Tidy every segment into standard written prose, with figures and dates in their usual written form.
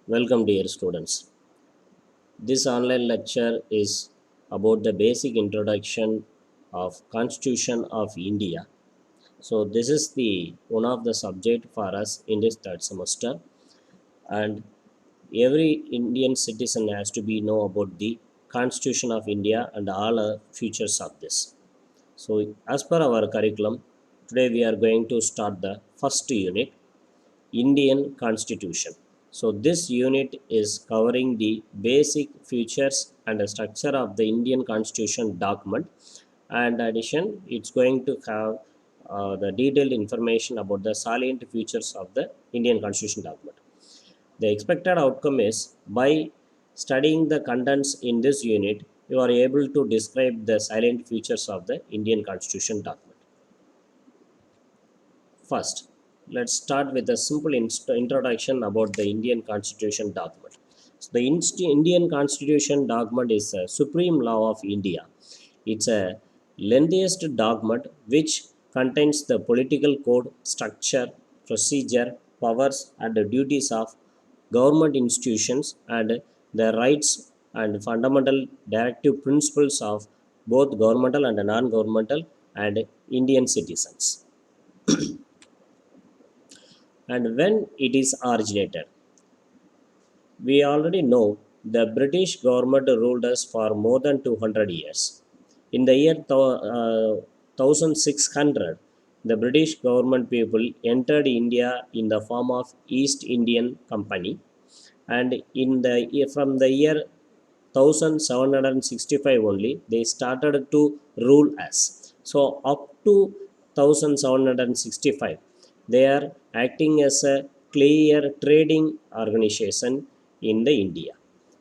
Welcome, dear students. This online lecture is about the basic introduction of Constitution of India. So this is the one of the subject for us in this third semester, and every Indian citizen has to be know about the Constitution of India and all features of this. So as per our curriculum, today we are going to start the first unit, Indian Constitution. So this unit is covering the basic features and the structure of the Indian Constitution document. And addition, it's going to have the detailed information about the salient features of the Indian Constitution document. The expected outcome is by studying the contents in this unit, you are able to describe the salient features of the Indian Constitution document. First, let's start with a simple introduction about the Indian Constitution document. So the Indian Constitution document is a supreme law of India. It's a lengthiest document which contains the political code, structure, procedure, powers, and the duties of government institutions and the rights and fundamental directive principles of both governmental and non-governmental and Indian citizens. And when it is originated, we already know the British government ruled us for more than 200 years. In the year 1600, the British government people entered India in the form of East Indian Company, and from the year 1765 only they started to rule us. So up to 1765 they are acting as a clear trading organization in the India.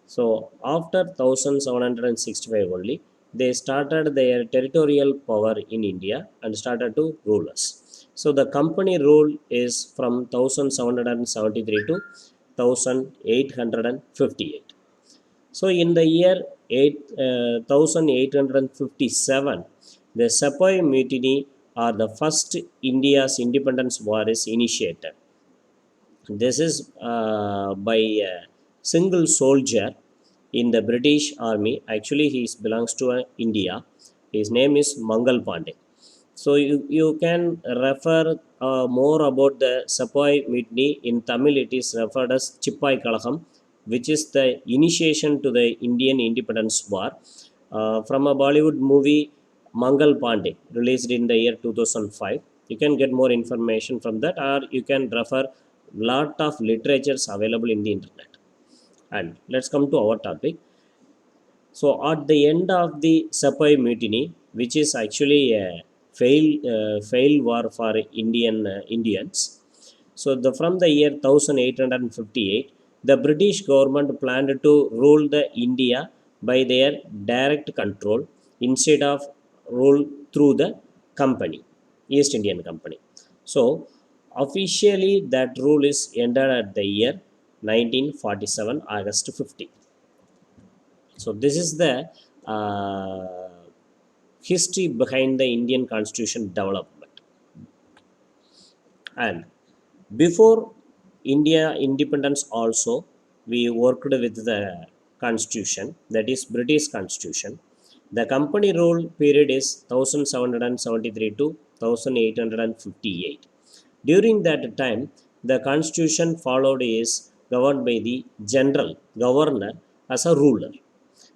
So after 1765 only they started their territorial power in India and started to rule us. So the company rule is from 1773 to 1858. So in the year 1857, the Sepoy Mutiny or the first India's independence war is initiated. This is by a single soldier in the British Army. Actually, he belongs to India. His name is Mangal Pandey. So you can refer more about the Sepoy Mutiny. In Tamil, it is referred as Chippai Kalaham, which is the initiation to the Indian Independence War. From a Bollywood movie, Mangal Pandey, released in the year 2005. You can get more information from that, or you can refer lot of literatures available in the internet. And let's come to our topic. So at the end of the Sepoy Mutiny, which is actually a failed war for Indians, so from the year 1858, the British government planned to rule the India by their direct control instead of rule through the company, East Indian Company. So officially that rule is ended at the year 1947, August 15. So this is the history behind the Indian Constitution development. And before India independence also, we worked with the Constitution, that is British Constitution. The company rule period is 1773 to 1858. During that time, the Constitution followed is governed by the general governor as a ruler.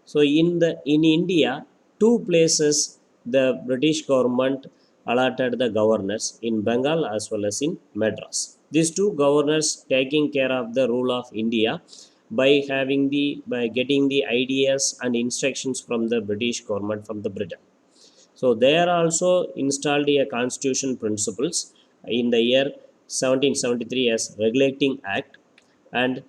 So in India, two places the British government allotted the governors, in Bengal as well as in Madras. These two governors taking care of the rule of India by getting the ideas and instructions from the British government, from the Britain. So they are also installed a constitution principles in the year 1773 as Regulating Act, and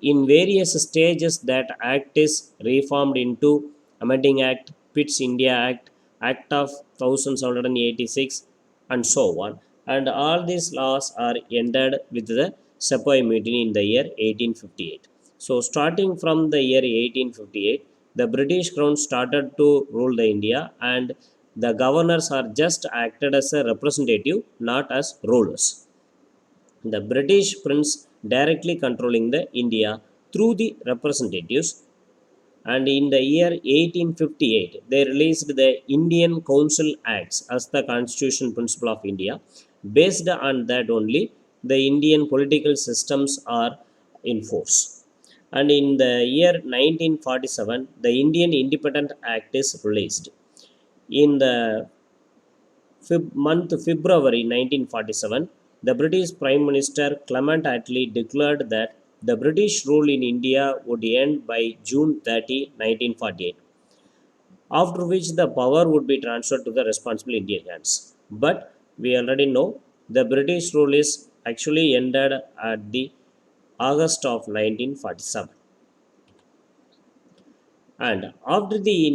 in various stages that act is reformed into Amending Act, Pitt's India Act, Act of 1786, and so on. And all these laws are ended with the Sepoy Mutiny in the year 1858. So starting from the year 1858, the British Crown started to rule the India, and the governors are just acted as a representative, not as rulers. The British prince directly controlling the India through the representatives. And in the year 1858 they released the Indian Council Acts as the constitution principle of India. Based on that only the Indian political systems are in force. And in the year 1947 the Indian Independent Act is released. In the month February 1947, the British Prime Minister Clement Attlee declared that the British rule in India would end by June 30, 1948, after which the power would be transferred to the responsible Indian hands. But we already know the British rule is actually ended at the August of 1947. And after the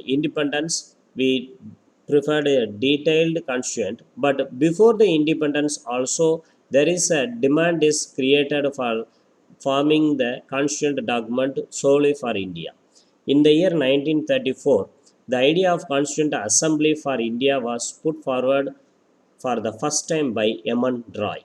independence we preferred a detailed constituent, but before the independence also there is a demand is created for forming the constituent document solely for India. In the year 1934 the idea of constituent assembly for India was put forward for the first time by Eamon Roy,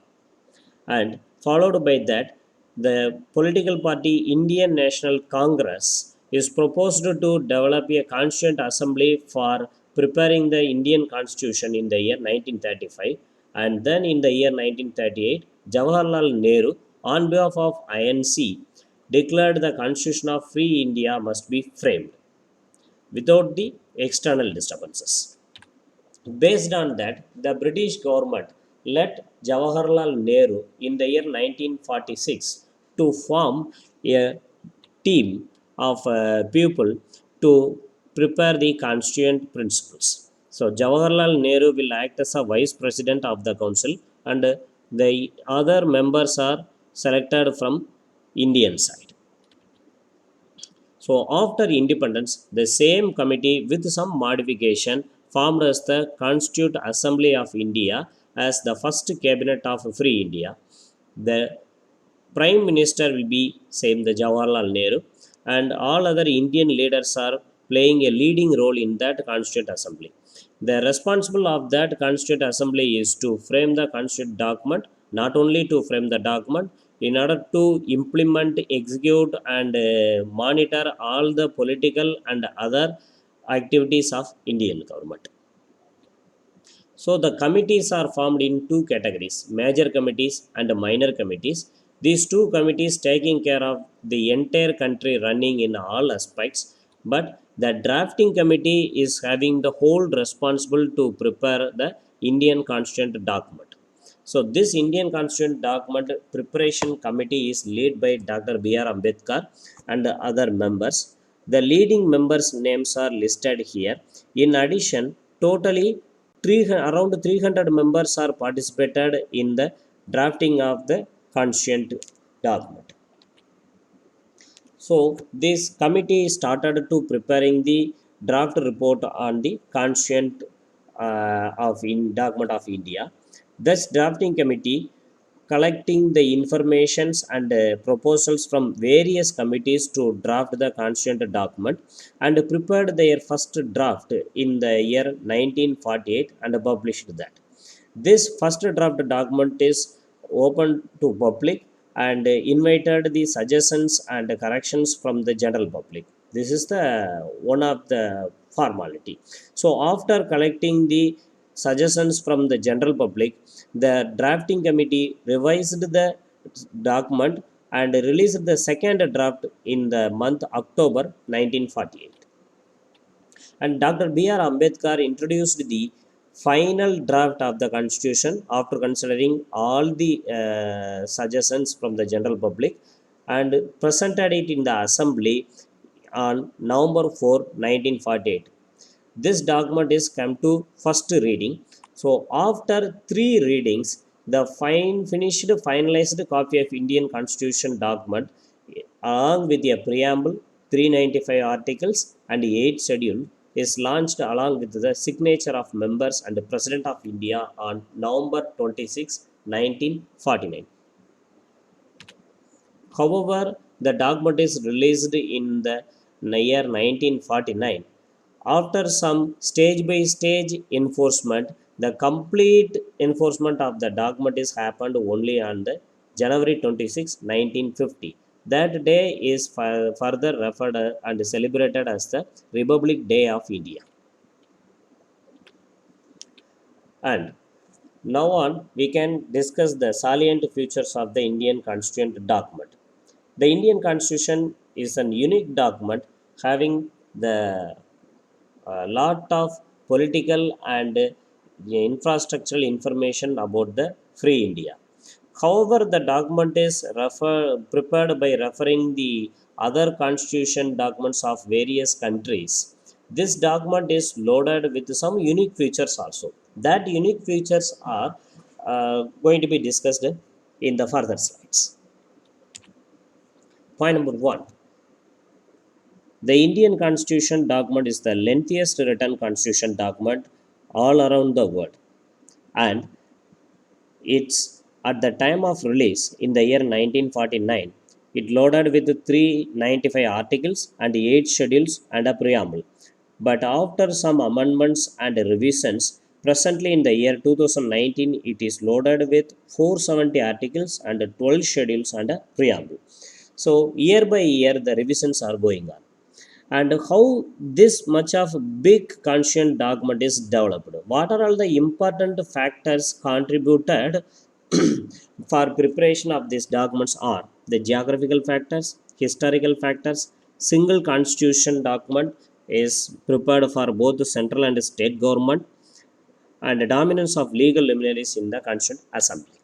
and followed by that the political party Indian National Congress is proposed to develop a constituent assembly for preparing the Indian constitution in the year 1935. And then in the year 1938 Jawaharlal Nehru on behalf of INC declared the constitution of free India must be framed without the external disturbances. Based on that, the British government let Jawaharlal Nehru in the year 1946 to form a team of people to prepare the constituent principles. So Jawaharlal Nehru will act as a vice president of the council, and the other members are selected from Indian side. So after independence, the same committee with some modification formed as the Constituent Assembly of India as the first cabinet of Free India. The Prime Minister will be same the Jawaharlal Nehru, and all other Indian leaders are playing a leading role in that Constituent Assembly. The responsible of that Constituent Assembly is to frame the constituent document, not only to frame the document, in order to implement, execute, and monitor all the political and other activities of Indian government. So the committees are formed in two categories, major committees and minor committees. These two committees taking care of the entire country running in all aspects, but the drafting committee is having the whole responsible to prepare the Indian constituent document. So this Indian constituent document preparation committee is led by Dr. B.R. Ambedkar and other members. The leading members' names are listed here. In addition, totally around 300 members are participated in the drafting of the constituent document. So this committee started to preparing the draft report on the constituent document of India. This drafting committee collecting the informations and proposals from various committees to draft the constituent document, and prepared their first draft in the year 1948 and published that. This first draft document is open to public and invited the suggestions and corrections from the general public. This is the one of the formality. So after collecting the suggestions from the general public, the drafting committee revised the document and released the second draft in the month October 1948. And Dr. B.R. Ambedkar introduced the final draft of the constitution after considering all the suggestions from the general public, and presented it in the assembly on November 4, 1948. This document is come to first reading. So after three readings, the finalized copy of Indian Constitution document along with a preamble, 395 articles and 8 schedule is launched along with the signature of members and the President of India on November 26, 1949. However, the document is released in the year 1949. After some stage by stage enforcement, the complete enforcement of the document is happened only on the January 26, 1950. That day is further referred and celebrated as the Republic Day of India. And now on, we can discuss the salient features of the Indian Constituent document. The Indian Constitution is an unique document having the lot of political and infrastructural information about the free India. However, the document is prepared by referring the other constitution documents of various countries. This document is loaded with some unique features also. That unique features are going to be discussed in the further slides. Point number one. The Indian Constitution document is the lengthiest written constitution document all around the world, and it's at the time of release in the year 1949. It loaded with 395 articles and 8 schedules and a preamble. But after some amendments and revisions, presently in the year 2019, it is loaded with 470 articles and 12 schedules and a preamble. So, year by year, the revisions are going on. And how this much of big conscient document is developed, what are all the important factors contributed for preparation of these documents are the geographical factors, historical factors. Single constitution document is prepared for both the central and state government, and the dominance of legal luminaries in the constituent assembly.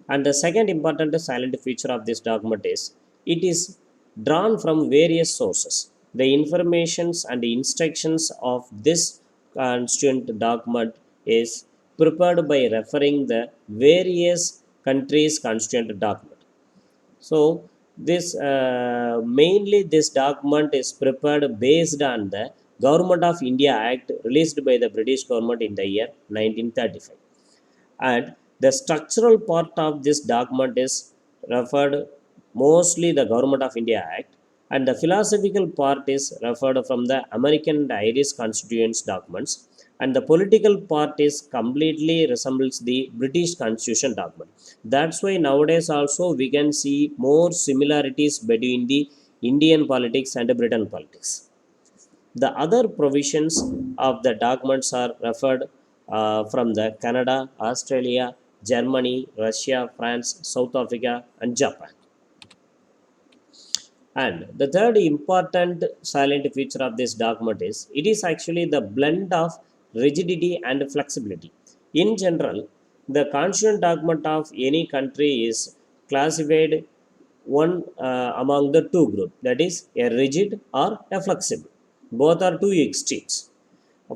And the second important silent feature of this document is it is drawn from various sources. The informations and the instructions of this constituent document is prepared by referring the various countries constituent document. So this mainly this document is prepared based on the Government of India Act released by the British government in the year 1935. And the structural part of this document is referred mostly the Government of India Act, and the philosophical part is referred from the American and Irish constituents documents, and the political part is completely resembles the British constitution document. That's why nowadays also we can see more similarities between the Indian politics and the Britain politics. The other provisions of the documents are referred from the Canada, Australia, Germany, Russia, France, South Africa, and Japan. And the third important silent feature of this document is it is actually the blend of rigidity and flexibility. In general, the constituent document of any country is classified one among the two groups, that is a rigid or a flexible. Both are two extremes.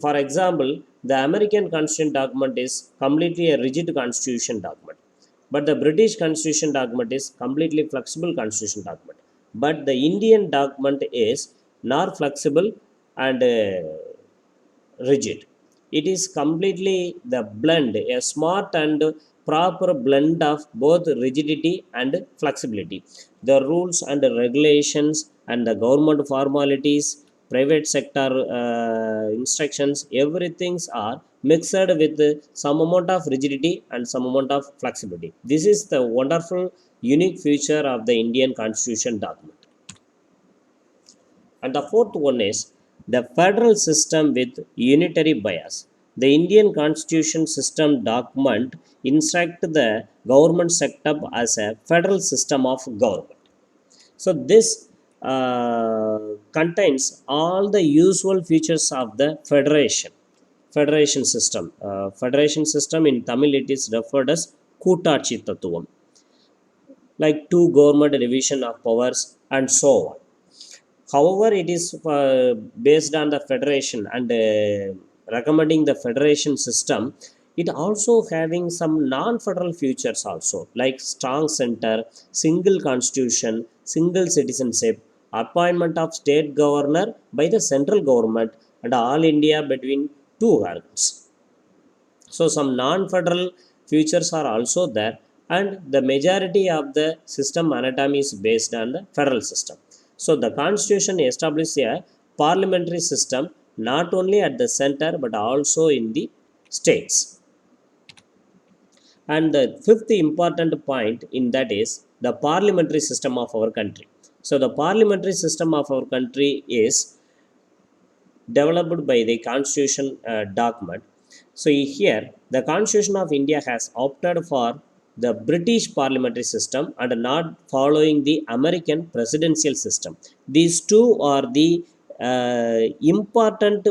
For example, the American constitution document is completely a rigid constitution document, but the British constitution document is completely flexible constitution document. But the Indian document is not flexible and rigid. It is completely the blend, a smart and proper blend of both rigidity and flexibility. The rules and regulations and the government formalities, private sector instructions, everything are mixed with some amount of rigidity and some amount of flexibility. This is the wonderful, unique feature of the Indian Constitution document. And the fourth one is the federal system with unitary bias. The Indian Constitution system document instruct the government set up as a federal system of government. So this contains all the usual features of the federation system. Federation system in Tamil it is referred as Kootachi Tattvam, like two government division of powers and so on. However, it is based on the federation and recommending the federation system. It also having some non-federal features also, like strong center, single constitution, single citizenship, appointment of state governor by the central government, and all India between two organs. So some non-federal features are also there, and the majority of the system anatomy is based on the federal system. So the constitution establishes a parliamentary system not only at the center but also in the states. And the fifth important point in that is the parliamentary system of our country. So the parliamentary system of our country is developed by the constitution document. So here the constitution of India has opted for the British parliamentary system and not following the American presidential system. These two are the important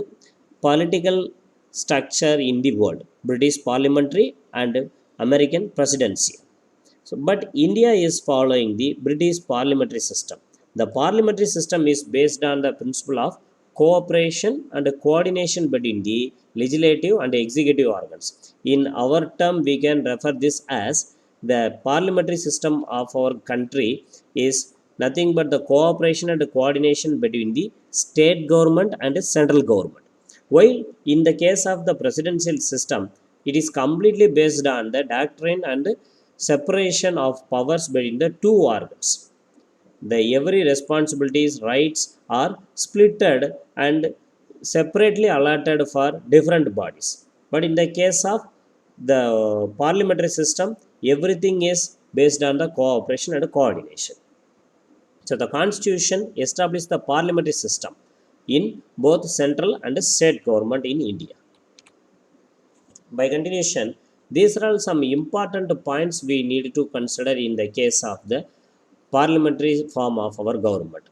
political structure in the world: British parliamentary and American presidency. So, but India is following the British parliamentary system. The parliamentary system is based on the principle of cooperation and coordination between the legislative and executive organs. In our term, we can refer this as the parliamentary system of our country is nothing but the cooperation and coordination between the state government and the central government. While in the case of the presidential system, it is completely based on the doctrine and separation of powers between the two organs. The every responsibilities, rights are splitted and separately allotted for different bodies. But in the case of the parliamentary system, everything is based on the cooperation and coordination. So the constitution established the parliamentary system in both central and state government in India. By continuation, these are some important points we need to consider in the case of the parliamentary form of our government.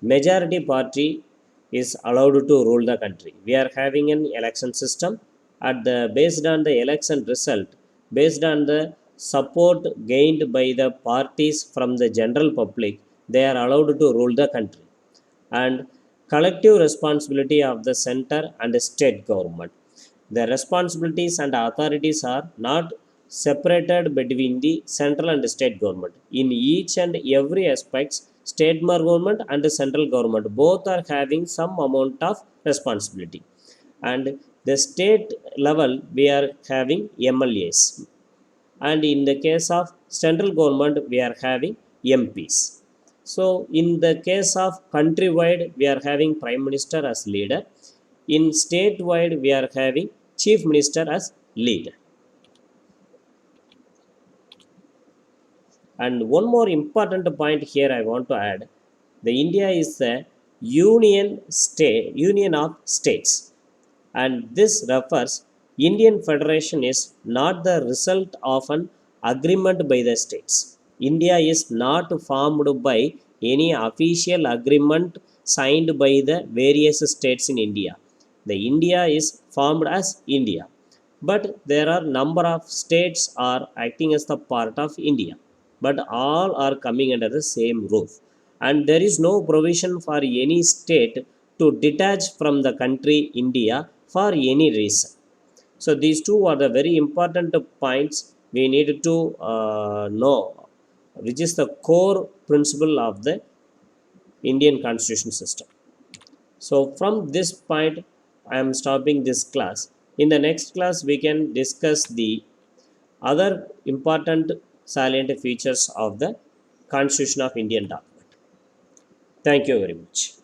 Majority party is allowed to rule the country. We are having an election system. At the based on the election result, based on the support gained by the parties from the general public, they are allowed to rule the country. And collective responsibility of the center and the state government. The responsibilities and authorities are not separated between the central and state government. In each and every aspects, state government and the central government both are having some amount of responsibility. And the state level, we are having MLAs. And in the case of central government, we are having MPs. So in the case of countrywide, we are having prime minister as leader. In statewide, we are having chief minister as leader. And one more important point here I want to add: the India is a union of states, and this refers Indian Federation is not the result of an agreement by the states. India is not formed by any official agreement signed by the various states in India. The India is formed as India, but there are number of states are acting as the part of India, but all are coming under the same roof, and there is no provision for any state to detach from the country India for any reason. So these two are the very important points we need to know, which is the core principle of the Indian constitution system. So from this point, I am stopping this class. In the next class, we can discuss the other important salient features of the Constitution of Indian document. Thank you very much.